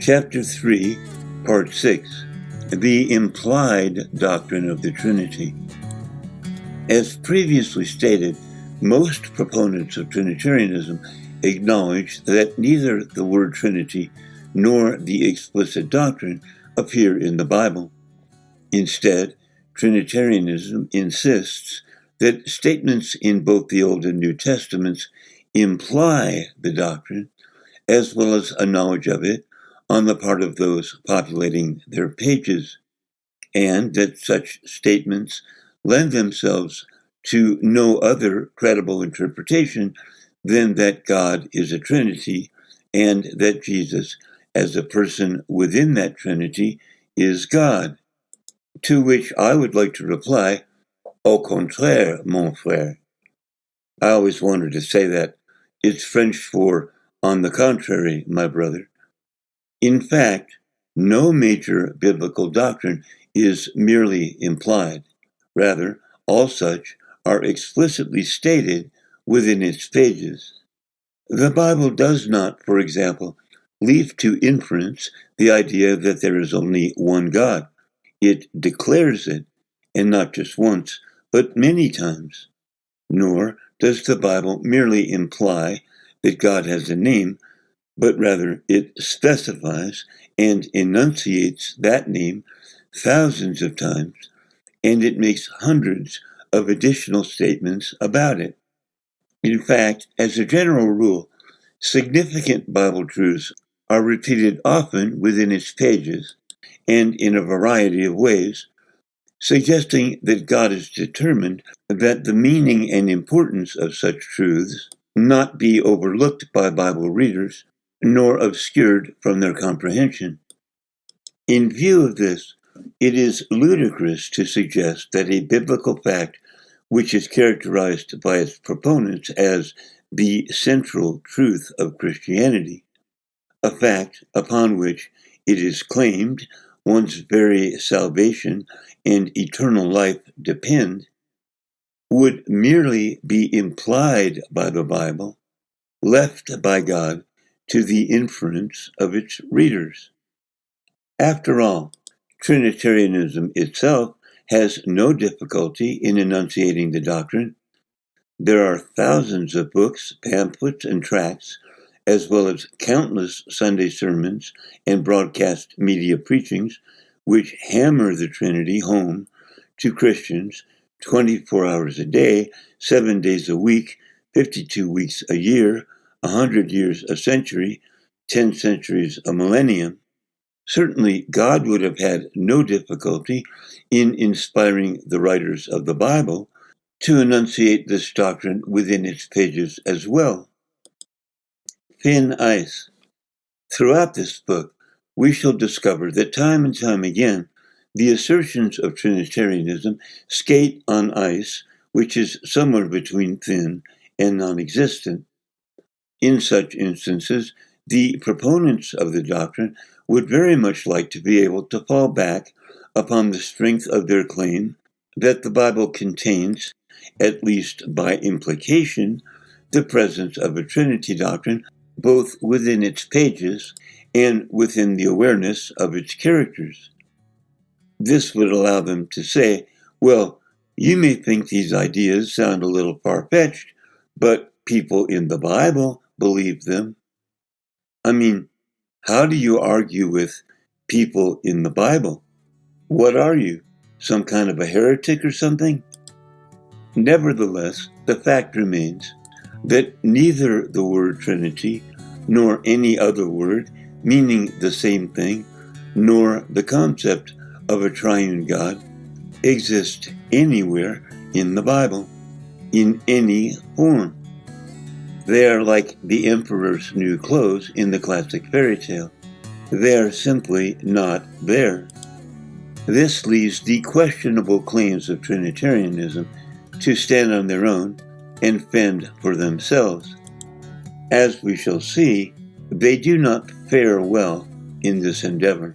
Chapter 3, Part 6, The Implied Doctrine of the Trinity. As previously stated, most proponents of Trinitarianism acknowledge that neither the word Trinity nor the explicit doctrine appear in the Bible. Instead, Trinitarianism insists that statements in both the Old and New Testaments imply the doctrine, as well as a knowledge of it on the part of those populating their pages, and that such statements lend themselves to no other credible interpretation than that God is a Trinity and that Jesus, as a person within that Trinity, is God. To which I would like to reply, au contraire, mon frère. I always wanted to say that. It's French for on the contrary, my brother. In fact, no major biblical doctrine is merely implied. Rather, all such are explicitly stated within its pages. The Bible does not, for example, leave to inference the idea that there is only one God. It declares it, and not just once, but many times. Nor does the Bible merely imply that God has a name, but rather it specifies and enunciates that name thousands of times, and it makes hundreds of additional statements about it. In fact, as a general rule, significant Bible truths are repeated often within its pages and in a variety of ways, suggesting that God is determined that the meaning and importance of such truths not be overlooked by Bible readers, nor obscured from their comprehension. In view of this, it is ludicrous to suggest that a biblical fact which is characterized by its proponents as the central truth of Christianity, a fact upon which it is claimed one's very salvation and eternal life depend, would merely be implied by the Bible, left by God to the inference of its readers. After all, Trinitarianism itself has no difficulty in enunciating the doctrine. There are thousands of books, pamphlets, and tracts, as well as countless Sunday sermons and broadcast media preachings, which hammer the Trinity home to Christians 24 hours a day, 7 days a week, 52 weeks a year, 100 years a century, 10 centuries a millennium. Certainly, God would have had no difficulty in inspiring the writers of the Bible to enunciate this doctrine within its pages as well. Thin ice. Throughout this book, we shall discover that time and time again, the assertions of Trinitarianism skate on ice, which is somewhere between thin and non-existent. In such instances, the proponents of the doctrine would very much like to be able to fall back upon the strength of their claim that the Bible contains, at least by implication, the presence of a Trinity doctrine both within its pages and within the awareness of its characters. This would allow them to say, well, you may think these ideas sound a little far-fetched, but people in the Bible believe them. I mean, how do you argue with people in the Bible? What are you, some kind of a heretic or something? Nevertheless, the fact remains that neither the word Trinity nor any other word meaning the same thing, nor the concept of a triune God exist anywhere in the Bible, in any form. They are like the emperor's new clothes in the classic fairy tale. They are simply not there. This leaves the questionable claims of Trinitarianism to stand on their own and fend for themselves. As we shall see, they do not fare well in this endeavor.